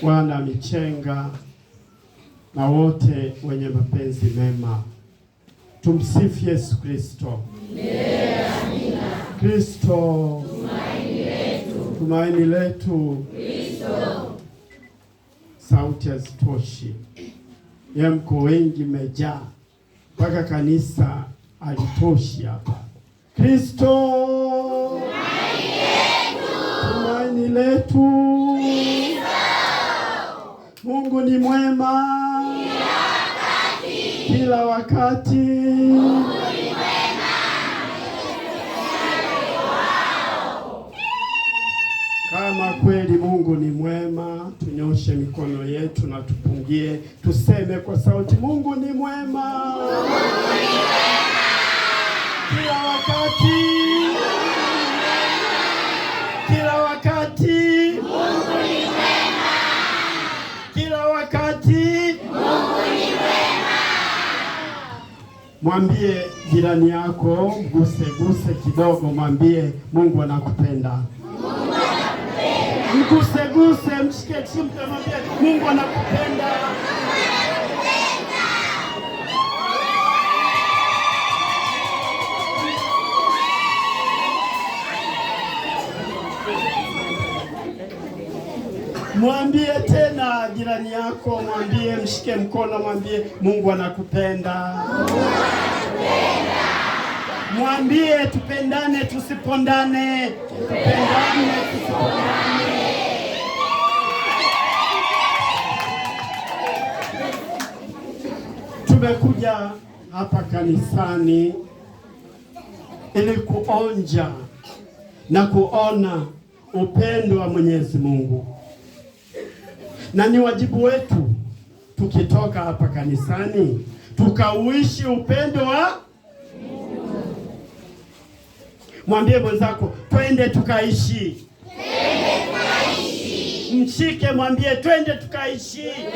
wana Michenga na wote wenye mapenzi mema. Tumsifu Yesu Kristo. Kristo tumaini letu. Sauti hazitoshi, mko wengi, mmejaa mpaka kanisa alitoshi hapa. Kristo tumaini letu. Mungu ni mwema kila wakati. Mungu ni mwema. Kama kweli Mungu ni mwema, tunyoshe mikono yetu na tupungie, tuseme kwa sauti, Mungu ni mwema. Mungu ni mwema kila wakati. Kila wakati Mungu ni mwema. Kila wakati Mungu ni mwema. Mwambie jirani yako, guse kidogo, mwambie Mungu anakupenda. Mguse, mshike chini, mwambie Mungu anakupenda. Mwambie tena jirani yako, mwambie, mshike mkono, mwambie Mungu anakupenda. Mwambie tupendane, tusipondane. Tupendane, tusipondane. Tumekuja hapa kanisani ili kuonja na kuona upendo wa Mwenyezi Mungu. Na ni wajibu wetu tukitoka hapa kanisani tukauishi upendo wa Mungu. Mwambie mwenzako, twende tukaishi. Twende tukaishi. Mshike, mwambie twende tukaishi. Twende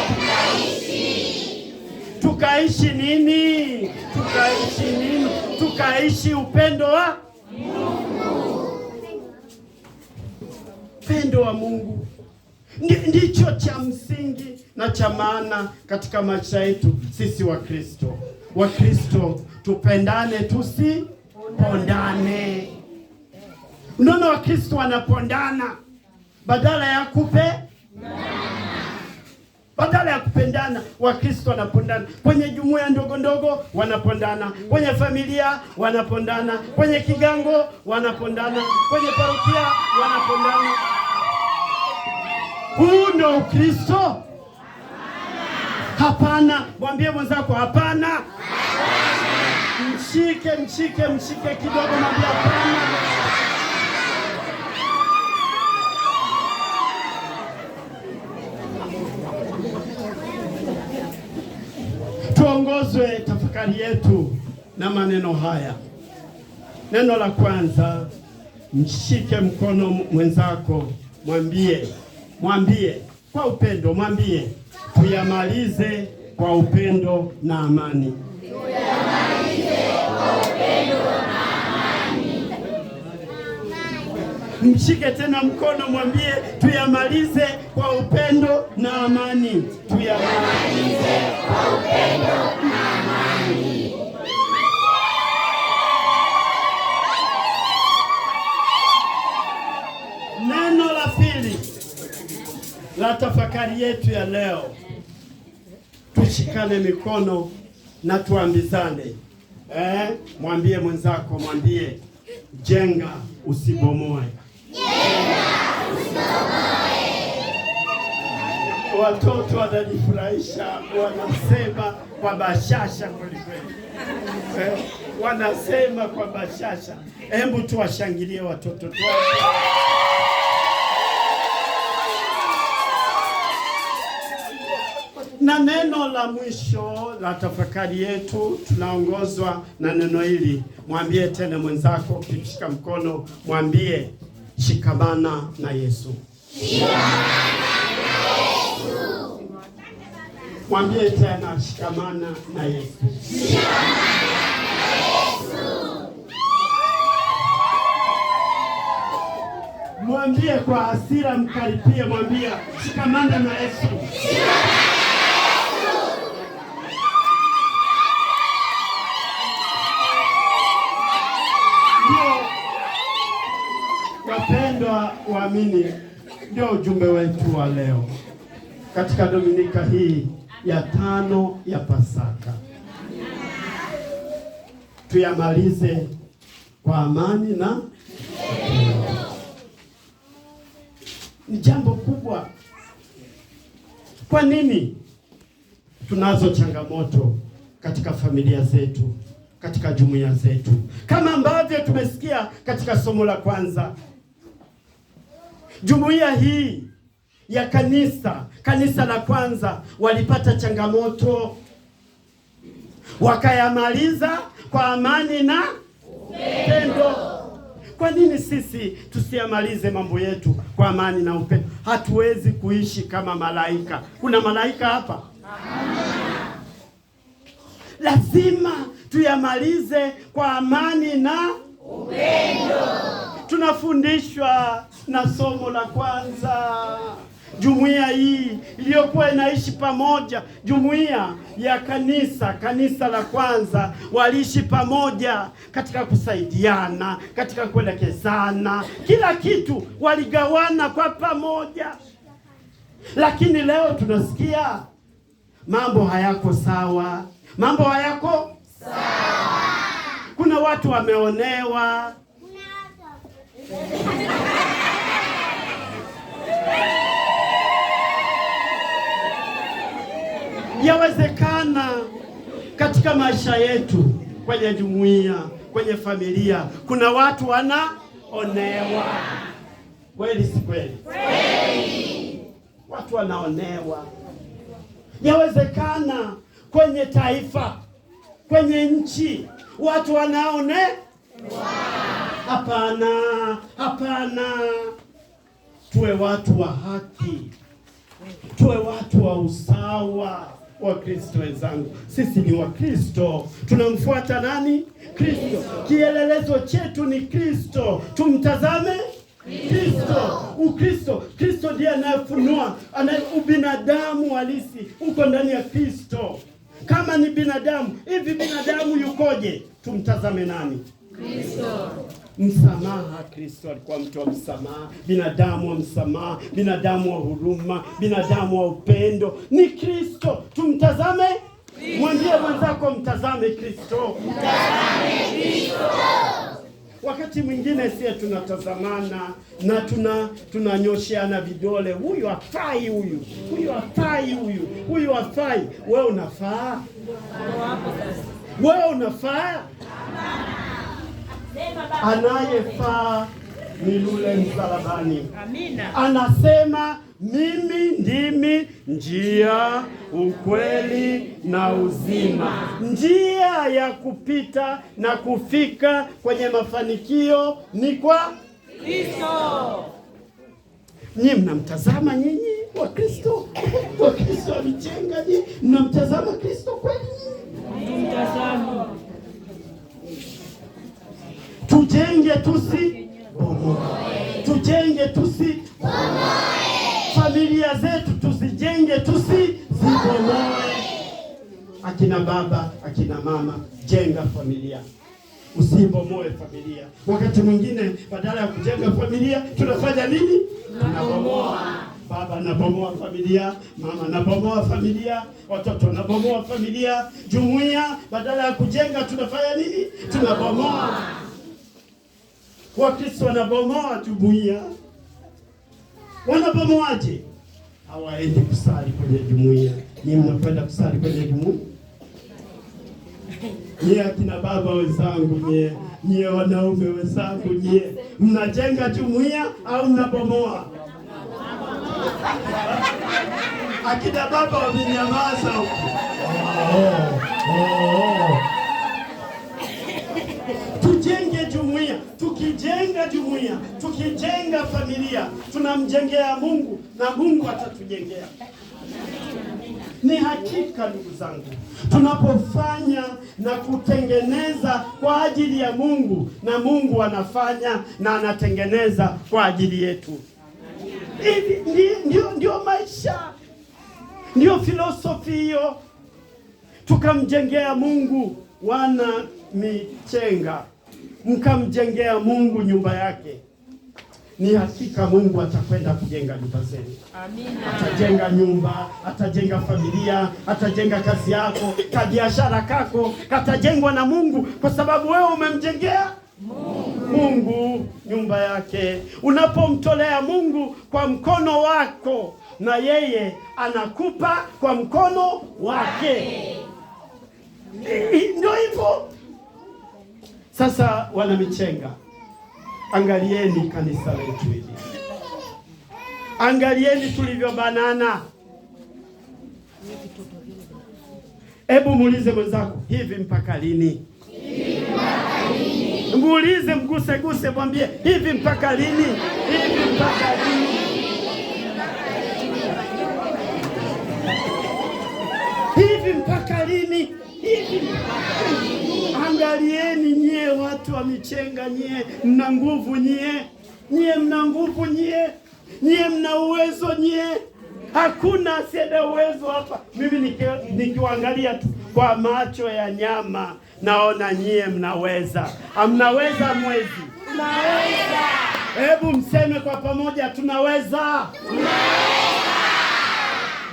tukaishi. Tukaishi nini? Tukaishi nini? Tukaishi upendo wa Mungu. Upendo wa Mungu ndicho cha msingi na cha maana katika maisha yetu sisi Wakristo. Wakristo tupendane, tusipondane. Unaona Wakristo wanapondana badala ya kupendana. Wakristo wanapondana kwenye jumuiya ndogo ndogo, wanapondana kwenye familia, wanapondana kwenye kigango, wanapondana kwenye parokia, wanapondana. Huu ndio Ukristo? Hapana. Mwambie mwenzako hapana. Mshike kidogo, mwambie hapana. Tuongozwe tafakari yetu na maneno haya. Neno la kwanza, mshike mkono mwenzako, mwambie kwa upendo, mwambie tuyamalize kwa upendo na amani. Tuyamalize kwa upendo na amani. Mshike tena mkono, mwambie tuyamalize kwa upendo na amani. Tuyamalize kwa upendo na amani. Neno la pili la tafakari yetu ya leo, tushikane mikono na tuambizane. Mwambie mwenzako, mwambie jenga usibomoe. Jenga usibomoe. Watoto wanajifurahisha, wanasema kwa bashasha kweli kweli. Wanasema kwa bashasha. Hebu tuwashangilie watoto tu. Na neno la mwisho la tafakari yetu, tunaongozwa na neno hili. Mwambie tena mwenzako, ukimshika mkono, mwambie shikamana na Yesu. Shikamana na Yesu. Mwambie tena shikamana na Yesu. Shikamana na Yesu. Mwambie kwa hasira, mkaripie, mwambie shikamana na Yesu. Wapendwa waamini, ndio ujumbe wetu wa leo katika Dominika hii ya 5 ya Pasaka. Tuyamalize kwa amani na ni jambo kubwa. Kwa nini? Tunazo changamoto katika familia zetu, katika jumuiya zetu, kama ambavyo tumesikia katika somo la kwanza. Jumuiya hii ya kanisa la kwanza walipata changamoto, wakayamaliza kwa amani na upendo. Kwa nini sisi tusiyamalize mambo yetu kwa amani na upendo? Hatuwezi kuishi kama malaika. Kuna malaika hapa? Lazima tuyamalize kwa amani na upendo. Tunafundishwa na somo la kwanza. Jumuiya hii iliyokuwa inaishi pamoja, jumuiya ya kanisa la kwanza, waliishi pamoja katika kusaidiana, katika kuelekezana, kila kitu waligawana kwa pamoja. Lakini leo tunasikia mambo hayako sawa, mambo hayako sawa. Kuna watu wameonewa. Yawezekana katika maisha yetu, kwenye jumuiya, kwenye familia, kuna watu wanaonewa. Kweli si kweli? Kweli. Watu wanaonewa. Yawezekana kwenye taifa, kwenye nchi, watu wanaonewa. Hapana, hapana. Tuwe watu wa haki, tuwe watu wa usawa. Wa Kristo wenzangu, sisi ni wa Kristo. Tunamfuata nani? Kristo. Kielelezo chetu ni Kristo. Tumtazame Kristo. Ukristo, Kristo ndiye anayefunua, ubinadamu halisi uko ndani ya Kristo. Kama ni binadamu, hivi binadamu yukoje? Tumtazame nani? Kristo. Msamaha. Kristo alikuwa mtu wa msamaha, binadamu wa msamaha, binadamu wa huruma, binadamu wa upendo. Ni Kristo. Tumtazame. Mwambie mwenzako mtazame Kristo. Mtazame Kristo. Wakati mwingine sisi tunatazamana na tunanyosheana vidole, huyu hafai, huyu hafai, huyu hafai. Wewe unafaa? Wewe unafaa? Anayefaa ni yule msalabani. Amina. Anasema mimi ndimi njia, ukweli na uzima. Njia ya kupita na kufika kwenye mafanikio ni kwa Kristo. Nyinyi mnamtazama, nyinyi wa Kristo. Wa Kristo alijenga, nyinyi mnamtazama Kristo kweli? Mtazama. Tujenge tusibomoe. Tujenge tusibomoe. Familia zetu tuzijenge tusizibomoe. Akina baba, akina mama, jenga familia. Usibomoe familia. Wakati mwingine badala ya kujenga familia tunafanya nini? Tunabomoa. Baba anabomoa familia, mama anabomoa familia, watoto wanabomoa familia, jumuiya. Badala ya kujenga tunafanya nini? Tunabomoa. Wakristo wanabomoa jumuiya. Wanabomoaje? Hawaendi kusali kwenye jumuiya. Nyinyi mnakwenda kusali kwenye jumuiya? Nyie akina baba wenzangu, nyie wanaume wenzangu, nyie mnajenga jumuiya au mnabomoa? Akina baba wamenyamaza huko. Tujenge jumuiya. Tukijenga jumuiya, tukijenga familia, tunamjengea Mungu na Mungu atatujengea. Ni hakika ndugu zangu, tunapofanya na kutengeneza kwa ajili ya Mungu, na Mungu anafanya na anatengeneza kwa ajili yetu. Hivi ndio maisha, ndio filosofi hiyo. Tukamjengea Mungu wana michenga, mkamjengea Mungu nyumba yake. Ni hakika Mungu atakwenda kujenga nyumba zenu. Amina. Atajenga nyumba, atajenga familia, atajenga kazi yako, biashara kako katajengwa na Mungu, kwa sababu wewe umemjengea Mungu nyumba yake. Unapomtolea Mungu kwa mkono wako, na yeye anakupa kwa mkono wake. Ndio hivyo. Sasa wana michenga, angalieni kanisa letu hili, angalieni tulivyobanana. Hebu muulize mwenzako, hivi mpaka lini? Muulize, mguse, mwambie, hivi mpaka lini? Hivi mpaka lini? Hivi mpaka lini? Hivi mpaka lini? Angalieni nyie watu wa michenga, nyie mna nguvu, nyie mna nguvu, nyie mna uwezo, hakuna asiye na uwezo hapa. Mimi nikiwaangalia tu kwa macho ya nyama, naona nyie mnaweza. Amnaweza mwezi? Tunaweza. Hebu mseme kwa pamoja, tunaweza.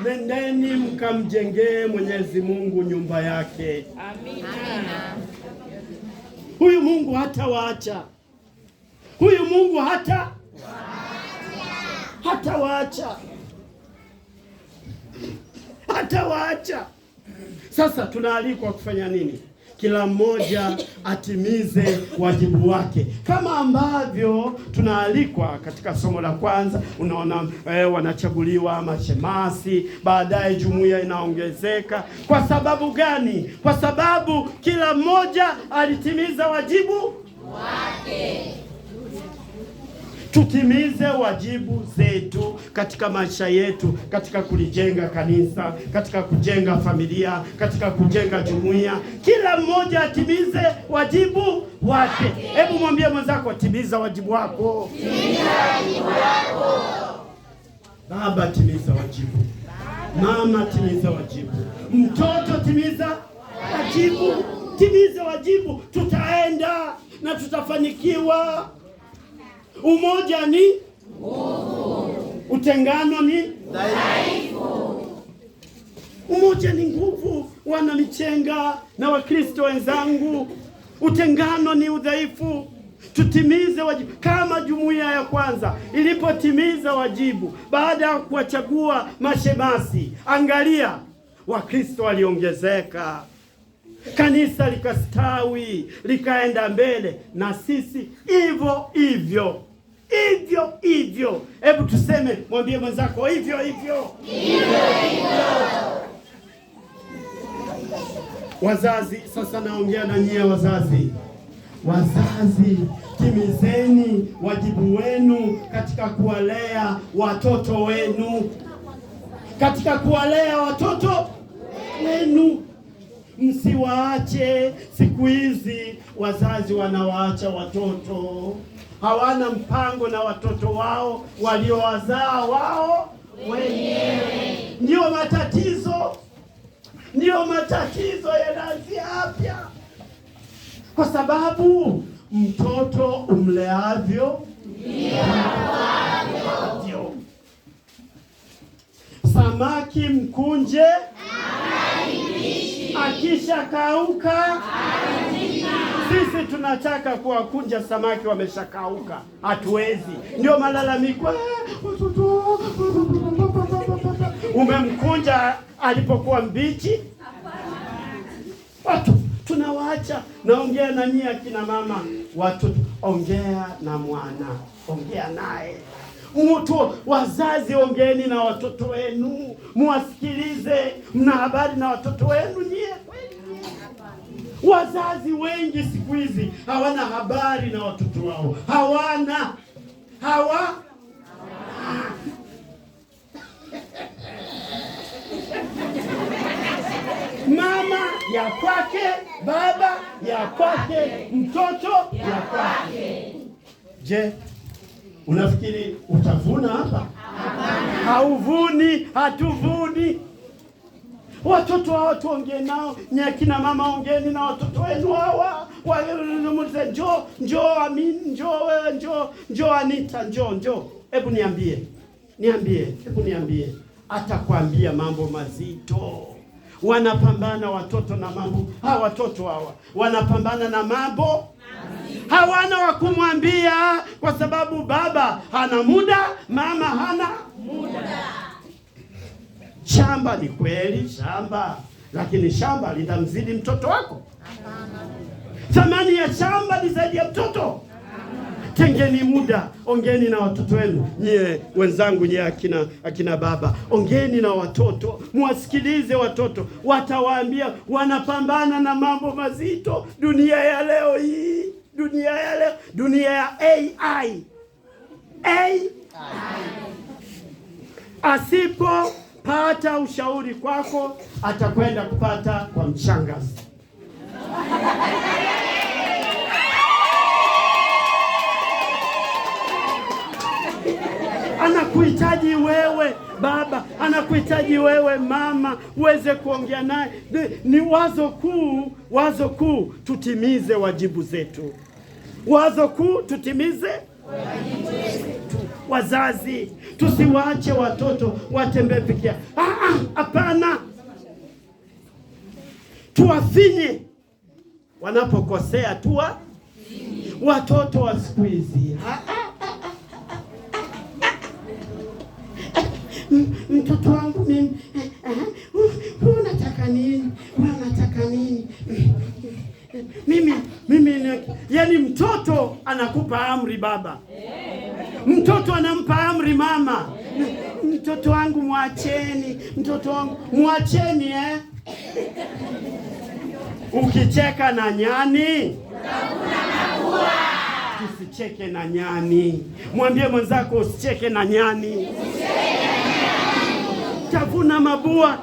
Nendeni mkamjengee Mwenyezi Mungu nyumba yake. Amina. Huyu Mungu hatawaacha. Huyu Mungu hatawaacha. Sasa tunaalikwa kufanya nini? Kila mmoja atimize wajibu wake, kama ambavyo tunaalikwa katika somo la kwanza. Unaona, wanachaguliwa mashemasi, baadaye jumuiya inaongezeka. Kwa sababu gani? Kwa sababu kila mmoja alitimiza wajibu wake. Tutimize wajibu zetu katika maisha yetu, katika kulijenga kanisa, katika kujenga familia, katika kujenga jumuiya. Kila mmoja atimize wajibu wake. Hebu mwambie mwenzako, timiza wajibu wako. Timiza wajibu wako. Baba, timiza wajibu. Mama, timiza wajibu. Mtoto, timiza wajibu. Timiza wajibu, tutaenda na tutafanikiwa. Umoja ni nguvu, utengano ni dhaifu. Umoja ni nguvu, wana michenga na Wakristo wenzangu. Utengano ni udhaifu. Tutimize wajibu kama jumuiya ya kwanza ilipotimiza wajibu baada ya kuwachagua mashemasi. Angalia, Wakristo waliongezeka, kanisa likastawi, likaenda mbele, na sisi hivyo. Hebu tuseme, mwambie mwenzako, hivyo. Wazazi, sasa naongea na nyie wazazi. Wazazi, timizeni wajibu wenu katika kuwalea watoto wenu. Msiwaache. Siku hizi wazazi wanawaacha watoto, hawana mpango na watoto wao waliowazaa wao wenyewe. Ndio matatizo yanaanzia hapa, kwa sababu mtoto umleavyo ndivyo. Samaki mkunje akisha kauka. Sisi tunataka kuwakunja samaki wameshakauka, hatuwezi. Ndio malalamiko, umemkunja alipokuwa mbichi. Watu tunawaacha. Naongea na nyie akina mama, watoto, ongea na mwana, ongea naye. Wazazi, ongeeni na watoto wenu, muwasikilize. Mna habari na watoto wenu nyie? Wazazi wengi siku hizi hawana habari na watoto wao. Mama ya kwake, baba ya kwake, mtoto ya kwake. Je, unafikiri utavuna hapa? Hauvuni, hatuvuni. Watoto hawa tuongee nao, nyakina mama ongeni na watoto wenu hawa. Walimuuliza njoo Amin, njoo wewe, njoo Anita, njoo. Hebu niambie. Atakwambia mambo mazito. Wanapambana watoto na mambo. Watoto hawa wanapambana na mambo. Hawana wa kumwambia kwa sababu baba hana muda, mama hana muda. Shamba ni kweli shamba, lakini shamba litamzidi mtoto wako? Thamani ya shamba ni zaidi ya mtoto? Tengeni muda, ongeni na watoto wenu. Nyie wenzangu, nyie akina baba, ongeni na watoto, muwasikilize watoto. Watawaambia wanapambana na mambo mazito. Dunia ya leo hii, dunia ya AI. Asipopata ushauri kwako, atakwenda kupata kwa mshangazi. Anakuhitaji wewe baba, anakuhitaji wewe mama, uweze kuongea naye. Ni wazo kuu, tutimize wajibu zetu. Wazo kuu, tutimize wajibu zetu. Wazazi, tusiwaache watoto watembee peke yao. Hapana. Tuwafinye wanapokosea, watoto wa siku hizi. Mtoto wangu mimi, unataka nini? Mimi yani, mtoto anakupa amri baba, mtoto anampa amri mama. Mtoto wangu mwacheni, Ukicheka na nyani usicheke na nyani. Mwambie mwenzako usicheke na nyani. Tavuna mabua.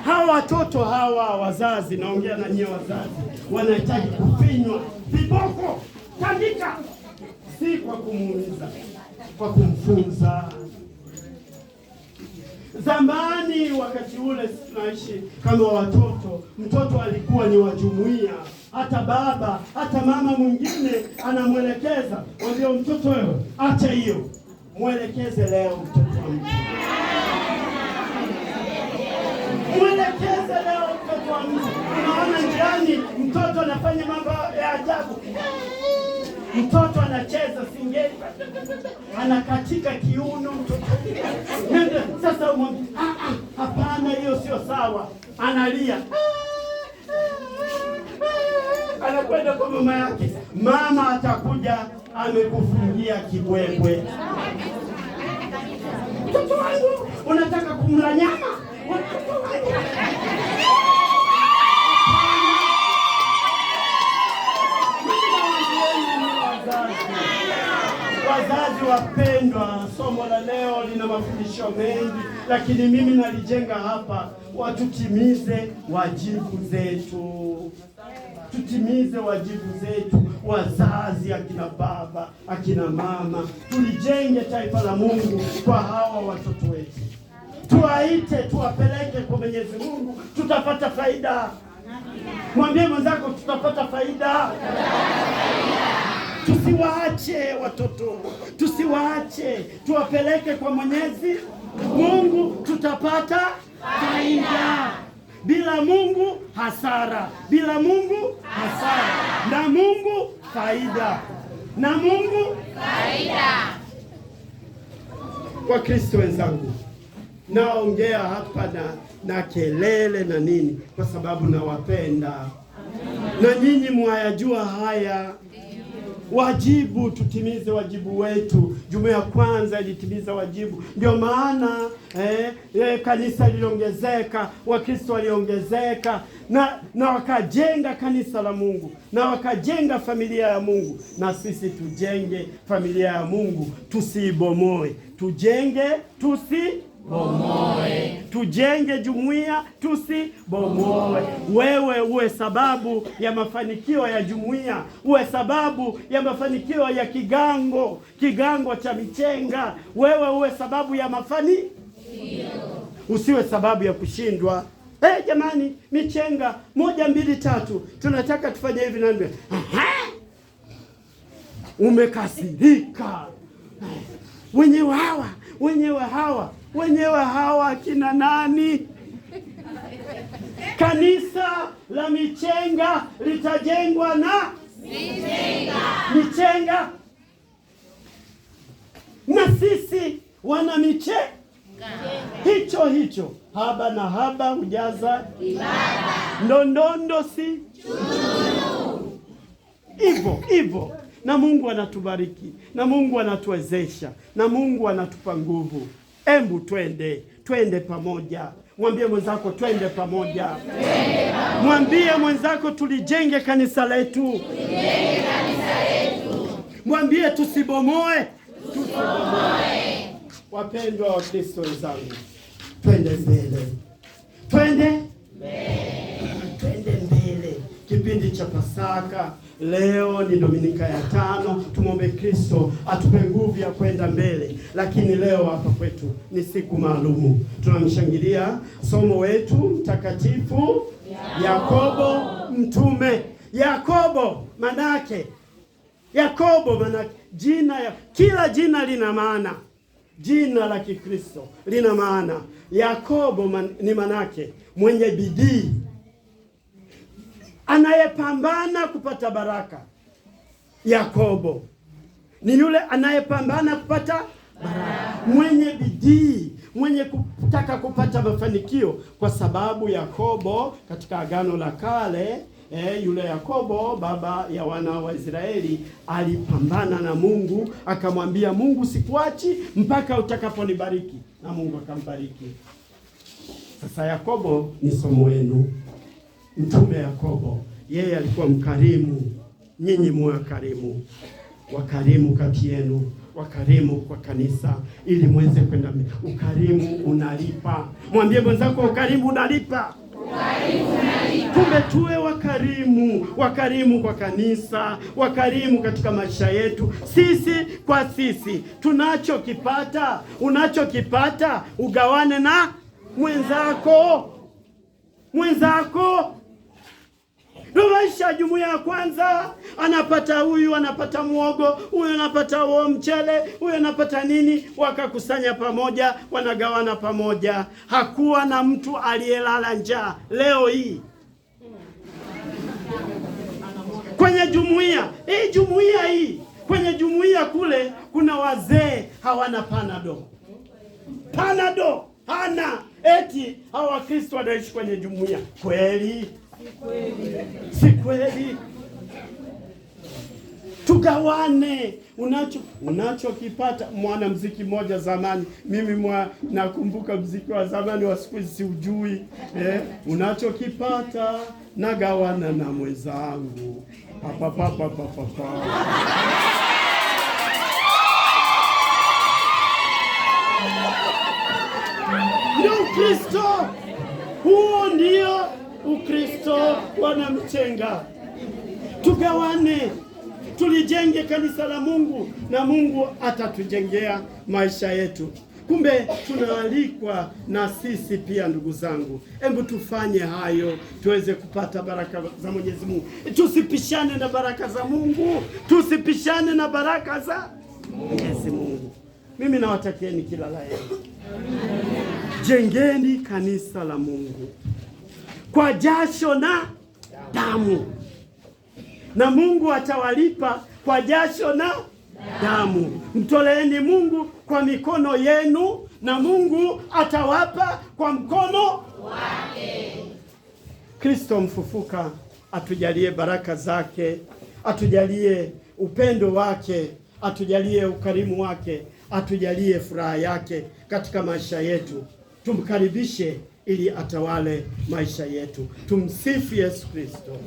Hawa watoto hawa, wazazi, naongea na nyie wazazi, wanahitaji kufinywa viboko. Tandika, si kwa kumuumiza, kwa kumfunza. Zamani wakati ule tunaishi kama watoto, mtoto alikuwa ni wa jumuiya. Hata baba, hata mama mwingine anamwelekeza, mwambie mtoto wewe, acha hiyo. Mwelekeze leo mtoto wa mtu. Unaona njiani mtoto anafanya mambo ya ajabu. Mtoto anacheza singeli, anakatika kiuno mtoto. Sasa hapana, hiyo sio sawa. Analia, anakwenda kwa mama yake. Mama atakuja amekufungia kibwebwe. Mtoto wangu, unataka kumla nyama? Wazazi wapendwa, somo la leo lina mafundisho mengi, lakini mimi nalijenga hapa, watutimize wajibu zetu. Tutimize wajibu zetu, wazazi, akina baba, akina mama. Tulijenge taifa la Mungu kwa hawa watoto wetu. Tuwaite, tuwapeleke kwa Mwenyezi Mungu, tutapata faida. Mwambie mwenzako tutapata faida. Tusiwaache watoto, tusiwaache, tuwapeleke kwa Mwenyezi Mungu, tutapata faida. Bila Mungu hasara, bila Mungu hasara, na Mungu faida, na Mungu faida. Kwa Kristo wenzangu, naongea hapa na kelele na nini, kwa sababu nawapenda na nyinyi mwayajua haya. Wajibu, tutimize wajibu wetu. Jumuiya ya kwanza ilitimiza wajibu, ndio maana kanisa liliongezeka, Wakristo waliongezeka na wakajenga kanisa la Mungu, na wakajenga familia ya Mungu. Na sisi tujenge familia ya Mungu, tusiibomoe. Tujenge, tusibomoe. tujenge jumuiya, tusibomoe. Wewe uwe sababu ya mafanikio ya jumuiya, uwe sababu ya mafanikio ya kigango cha Michenga. Wewe uwe sababu ya mafanikio, usiwe sababu ya kushindwa. Jamani, Michenga 1 2 3 tunataka tufanye hivi na hivi. Umekasirika. Wenyewe hawa kina nani? Kanisa la Michenga litajengwa na Michenga. Na sisi wana Michenga hicho haba na haba hujaza ibada, ndondondo si hivyo. Na Mungu anatubariki, na Mungu anatuwezesha, na Mungu anatupa nguvu. Embu twende pamoja. Mwambie mwenzako twende pamoja. Mwambie mwenzako tulijenge kanisa letu. Mwambie tusibomoe. Wapendwa wa Kristo wenzangu, twende mbele. Kipindi cha Pasaka leo ni Dominika ya 5. Tumwombe Kristo atupe nguvu ya kwenda mbele. Lakini leo hapa kwetu ni siku maalumu. Tunamshangilia somo wetu mtakatifu Yakobo mtume. Yakobo manake kila jina lina maana. Jina la Kikristo lina maana. Yakobo ni manake mwenye bidii, anayepambana kupata baraka. Yakobo ni yule anayepambana kupata baraka, mwenye bidii, mwenye kutaka kupata mafanikio. Kwa sababu Yakobo katika Agano la Kale, yule Yakobo baba ya wana wa Israeli alipambana na Mungu, akamwambia Mungu, sikuachi mpaka utakaponibariki, na Mungu akambariki. Sasa Yakobo ni somo wenu. Mtume Yakobo yeye alikuwa mkarimu. Nyinyi muwe wakarimu kati yenu, wakarimu kwa kanisa, ili muweze kwenda. Ukarimu unalipa. Mwambie mwenzako ukarimu unalipa. Kumbe tuwe wakarimu kwa kanisa, wakarimu katika maisha yetu, sisi kwa sisi. Unachokipata ugawane na mwenzako. Ndio maisha ya jumuiya ya kwanza. Anapata huyu, anapata muogo, huyu anapata mchele, huyu anapata nini, wakakusanya pamoja, wanagawana pamoja. Hakuwa na mtu aliyelala njaa. Leo hii kwenye jumuiya kwenye jumuiya kule kuna wazee hawana panado hana, eti hawa Wakristo wanaishi kwenye jumuiya. Kweli? Si kweli. Tugawane unachokipata. Mwanamuziki mmoja zamani, mimi nakumbuka muziki wa zamani, wa siku hizi siujui. Unachokipata nagawana na mwenzangu. Ndio Ukristo. Huo ndio Ukristo. Wana Michenga, tugawane, tulijenge kanisa la Mungu, na Mungu atatujengea maisha yetu. Kumbe tunaalikwa na sisi pia, ndugu zangu. Hebu tufanye hayo tuweze kupata baraka za Mwenyezi Mungu. Tusipishane na baraka za Mungu, tusipishane na baraka za Mwenyezi Mungu. Mimi nawatakieni kila la heri. Jengeni kanisa la Mungu kwa jasho na damu, na Mungu atawalipa kwa jasho na damu. Mtoleeni Mungu kwa mikono yenu, na Mungu atawapa kwa mkono wake. Kristo mfufuka atujalie baraka zake, atujalie upendo wake, atujalie ukarimu wake, atujalie furaha yake katika maisha yetu. Tumkaribishe ili atawale maisha yetu. Tumsifu Yesu Kristo.